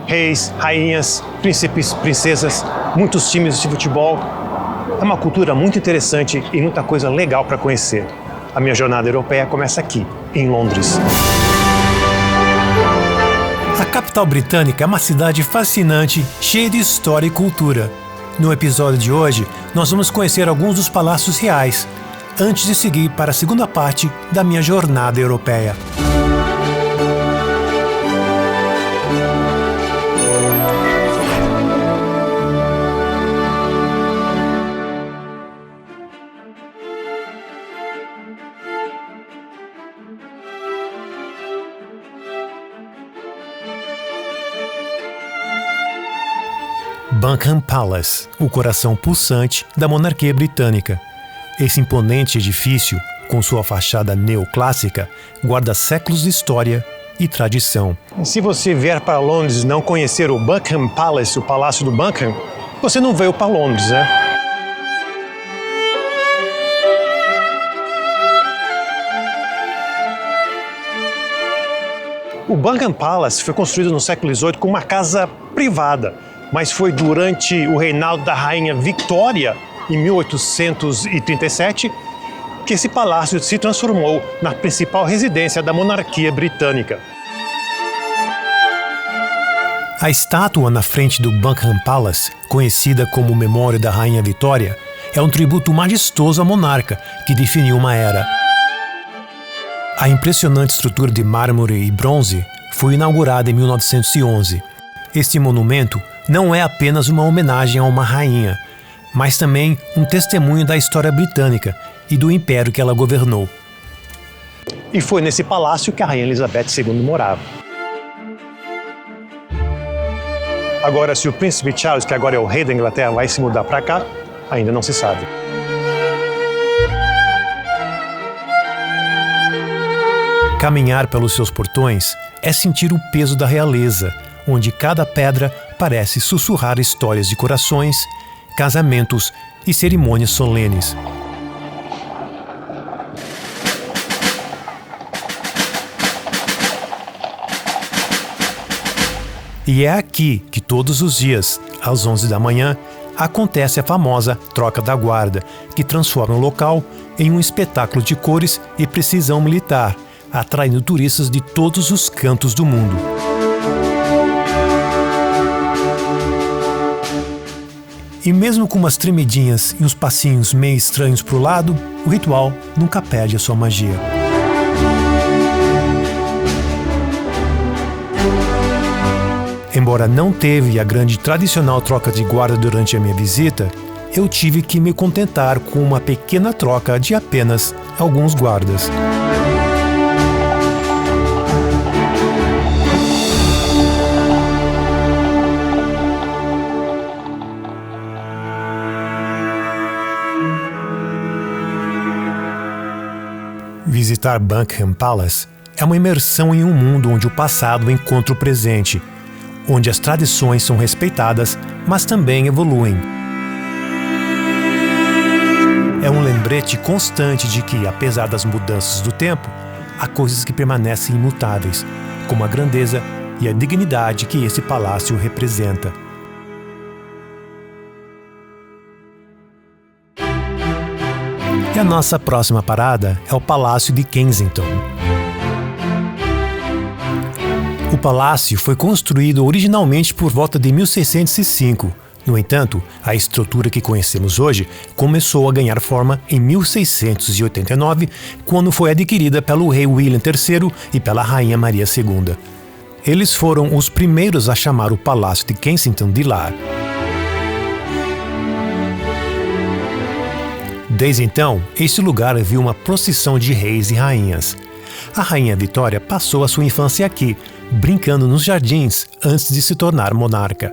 reis, rainhas, príncipes, princesas, muitos times de futebol. É uma cultura muito interessante e muita coisa legal para conhecer. A minha jornada europeia começa aqui, em Londres. A capital britânica é uma cidade fascinante, cheia de história e cultura. No episódio de hoje, nós vamos conhecer alguns dos palácios reais, antes de seguir para a segunda parte da minha jornada europeia. Buckingham Palace, o coração pulsante da monarquia britânica. Esse imponente edifício, com sua fachada neoclássica, guarda séculos de história e tradição. Se você vier para Londres e não conhecer o Buckingham Palace, o Palácio do Buckingham, você não veio para Londres, né? O Buckingham Palace foi construído no século XVIII como uma casa privada, mas foi durante o reinado da rainha Victoria, em 1837, que esse palácio se transformou na principal residência da monarquia britânica. A estátua na frente do Buckingham Palace, conhecida como Memória da Rainha Vitória, é um tributo majestoso à monarca que definiu uma era. A impressionante estrutura de mármore e bronze foi inaugurada em 1911. Este monumento não é apenas uma homenagem a uma rainha, mas também um testemunho da história britânica e do império que ela governou. E foi nesse palácio que a rainha Elizabeth II morava. Agora, se o príncipe Charles, que agora é o rei da Inglaterra, vai se mudar para cá, ainda não se sabe. Caminhar pelos seus portões é sentir o peso da realeza, onde cada pedra parece sussurrar histórias de corações, casamentos e cerimônias solenes. E é aqui que todos os dias, às 11 da manhã, acontece a famosa troca da guarda, que transforma o local em um espetáculo de cores e precisão militar, atraindo turistas de todos os cantos do mundo. E mesmo com umas tremidinhas e uns passinhos meio estranhos para o lado, o ritual nunca perde a sua magia. Embora não teve a grande tradicional troca de guarda durante a minha visita, eu tive que me contentar com uma pequena troca de apenas alguns guardas. Visitar Buckingham Palace é uma imersão em um mundo onde o passado encontra o presente, onde as tradições são respeitadas, mas também evoluem. É um lembrete constante de que, apesar das mudanças do tempo, há coisas que permanecem imutáveis, como a grandeza e a dignidade que esse palácio representa. E a nossa próxima parada é o Palácio de Kensington. O palácio foi construído originalmente por volta de 1605. No entanto, a estrutura que conhecemos hoje começou a ganhar forma em 1689, quando foi adquirida pelo rei William III e pela rainha Maria II. Eles foram os primeiros a chamar o Palácio de Kensington de lar. Desde então, este lugar viu uma procissão de reis e rainhas. A rainha Vitória passou a sua infância aqui, brincando nos jardins antes de se tornar monarca.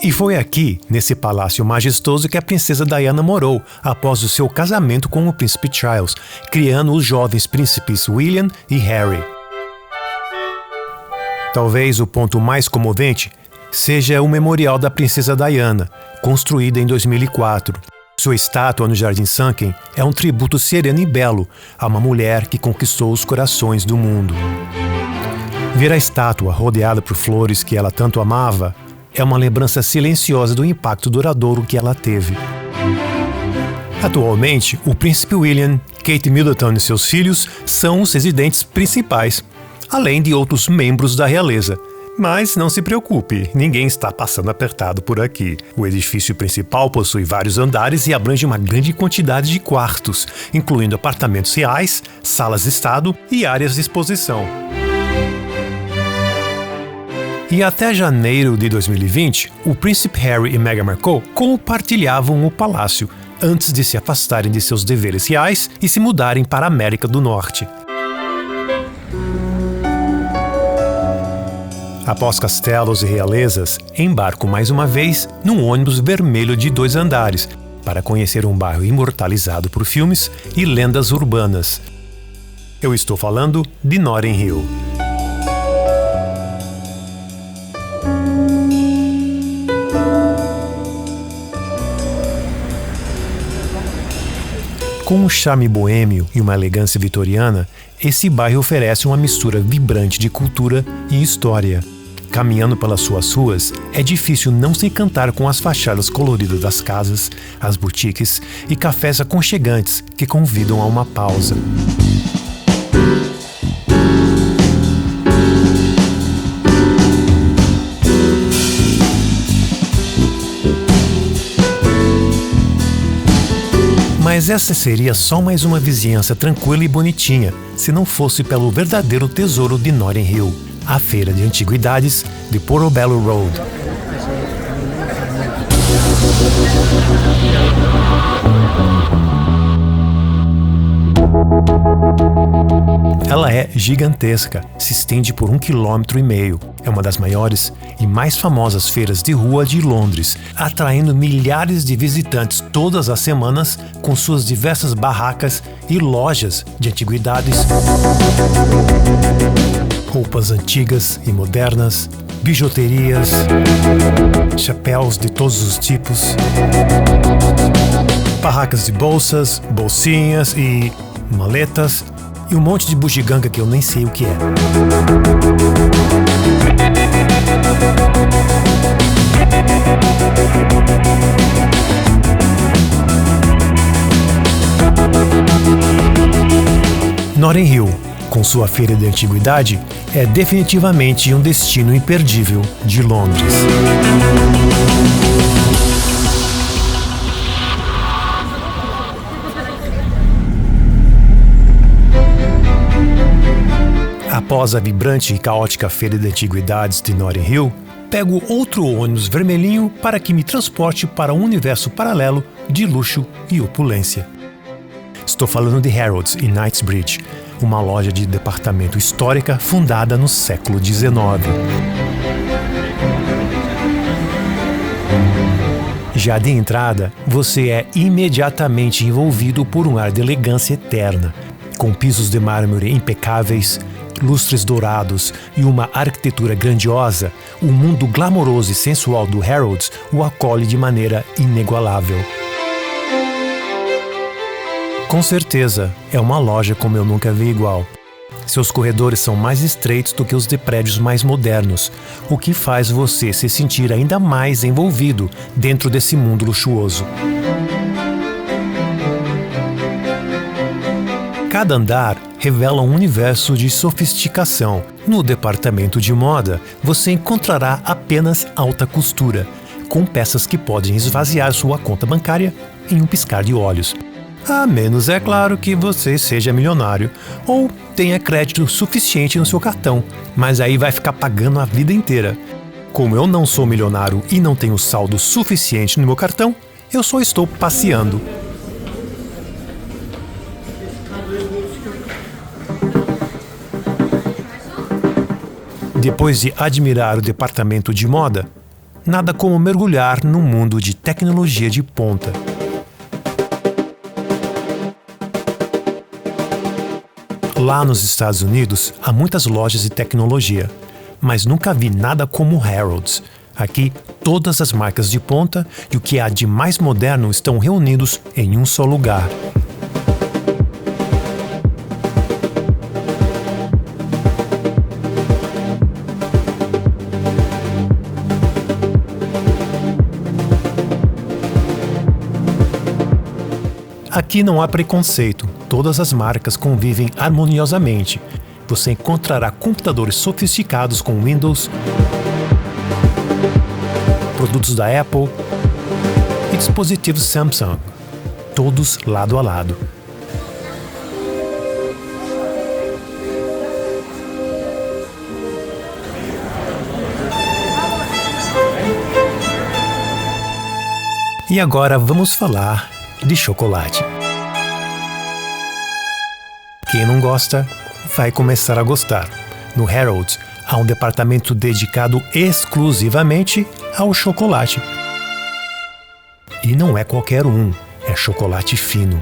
E foi aqui, nesse palácio majestoso, que a princesa Diana morou após o seu casamento com o príncipe Charles, criando os jovens príncipes William e Harry. Talvez o ponto mais comovente seja o memorial da princesa Diana, construída em 2004. Sua estátua no Jardim Sunken é um tributo sereno e belo a uma mulher que conquistou os corações do mundo. Ver a estátua rodeada por flores que ela tanto amava é uma lembrança silenciosa do impacto duradouro que ela teve. Atualmente, o príncipe William, Kate Middleton e seus filhos são os residentes principais, além de outros membros da realeza. Mas não se preocupe, ninguém está passando apertado por aqui. O edifício principal possui vários andares e abrange uma grande quantidade de quartos, incluindo apartamentos reais, salas de estado e áreas de exposição. E até janeiro de 2020, o príncipe Harry e Meghan Markle compartilhavam o palácio, antes de se afastarem de seus deveres reais e se mudarem para a América do Norte. Após castelos e realezas, embarco mais uma vez num ônibus vermelho de 2 andares para conhecer um bairro imortalizado por filmes e lendas urbanas. Eu estou falando de Notting Hill. Com um charme boêmio e uma elegância vitoriana, esse bairro oferece uma mistura vibrante de cultura e história. Caminhando pelas suas ruas, é difícil não se encantar com as fachadas coloridas das casas, as boutiques e cafés aconchegantes que convidam a uma pausa. Mas essa seria só mais uma vizinhança tranquila e bonitinha, se não fosse pelo verdadeiro tesouro de Notting Hill, a feira de antiguidades de Portobello Road. Ela é gigantesca, se estende por 1,5 km. É uma das maiores e mais famosas feiras de rua de Londres, atraindo milhares de visitantes todas as semanas com suas diversas barracas e lojas de antiguidades, roupas antigas e modernas, bijuterias, chapéus de todos os tipos, barracas de bolsas, bolsinhas e maletas, e um monte de bugiganga que eu nem sei o que é. Notting Hill, com sua feira de antiguidade, é definitivamente um destino imperdível de Londres. Após a vibrante e caótica feira de antiguidades de Notting Hill, pego outro ônibus vermelhinho para que me transporte para um universo paralelo de luxo e opulência. Estou falando de Harrods em Knightsbridge, uma loja de departamento histórica fundada no século XIX. Já de entrada, você é imediatamente envolvido por um ar de elegância eterna, com pisos de mármore impecáveis, lustres dourados e uma arquitetura grandiosa. O mundo glamouroso e sensual do Harrods o acolhe de maneira inigualável. Com certeza, é uma loja como eu nunca vi igual. Seus corredores são mais estreitos do que os de prédios mais modernos, o que faz você se sentir ainda mais envolvido dentro desse mundo luxuoso. Cada andar revela um universo de sofisticação. No departamento de moda, você encontrará apenas alta costura, com peças que podem esvaziar sua conta bancária em um piscar de olhos. A menos, é claro, que você seja milionário ou tenha crédito suficiente no seu cartão, mas aí vai ficar pagando a vida inteira. Como eu não sou milionário e não tenho saldo suficiente no meu cartão, eu só estou passeando. Depois de admirar o departamento de moda, nada como mergulhar num mundo de tecnologia de ponta. Lá nos Estados Unidos, há muitas lojas de tecnologia, mas nunca vi nada como Harrods. Aqui, todas as marcas de ponta e o que há de mais moderno estão reunidos em um só lugar. Aqui não há preconceito, todas as marcas convivem harmoniosamente. Você encontrará computadores sofisticados com Windows, produtos da Apple e dispositivos Samsung, todos lado a lado. E agora vamos falar de chocolate. Quem não gosta, vai começar a gostar. No Harrods, há um departamento dedicado exclusivamente ao chocolate. E não é qualquer um, é chocolate fino.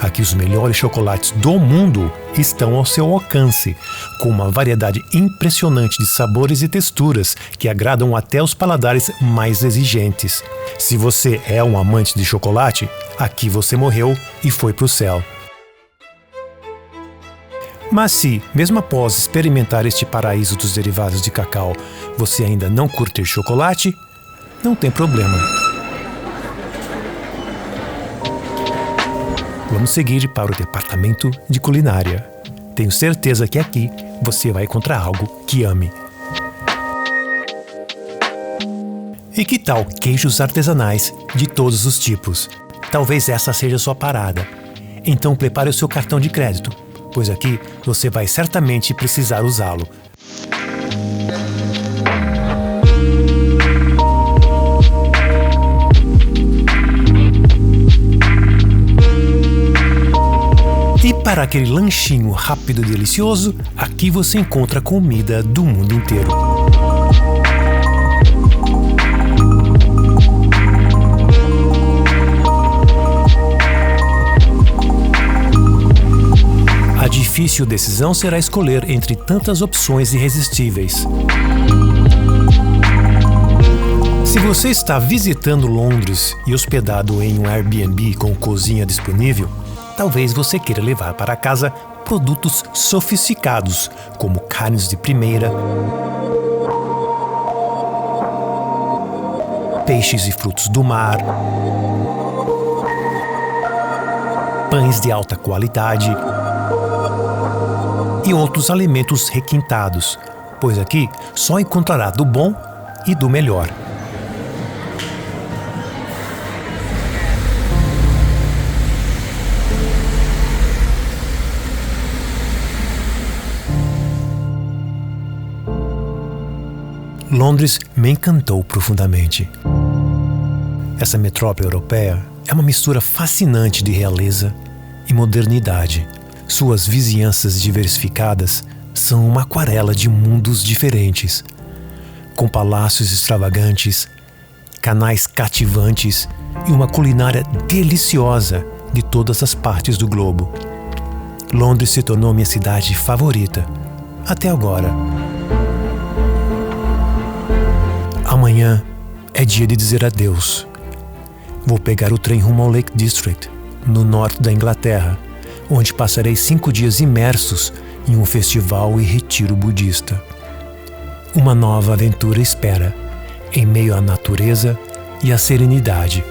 Aqui os melhores chocolates do mundo estão ao seu alcance, com uma variedade impressionante de sabores e texturas que agradam até os paladares mais exigentes. Se você é um amante de chocolate, aqui você morreu e foi para o céu. Mas se, mesmo após experimentar este paraíso dos derivados de cacau, você ainda não curte chocolate, não tem problema. Vamos seguir para o departamento de culinária. Tenho certeza que aqui você vai encontrar algo que ame. E que tal queijos artesanais de todos os tipos? Talvez essa seja a sua parada. Então prepare o seu cartão de crédito, pois aqui você vai certamente precisar usá-lo. E para aquele lanchinho rápido e delicioso, aqui você encontra comida do mundo inteiro. A difícil decisão será escolher entre tantas opções irresistíveis. Se você está visitando Londres e hospedado em um Airbnb com cozinha disponível, talvez você queira levar para casa produtos sofisticados, como carnes de primeira, peixes e frutos do mar, pães de alta qualidade e outros alimentos requintados, pois aqui só encontrará do bom e do melhor. Londres me encantou profundamente. Essa metrópole europeia é uma mistura fascinante de realeza e modernidade. Suas vizinhanças diversificadas são uma aquarela de mundos diferentes, com palácios extravagantes, canais cativantes e uma culinária deliciosa de todas as partes do globo. Londres se tornou minha cidade favorita, até agora. Amanhã é dia de dizer adeus. Vou pegar o trem rumo ao Lake District, no norte da Inglaterra, onde passarei 5 dias imersos em um festival e retiro budista. Uma nova aventura espera, em meio à natureza e à serenidade.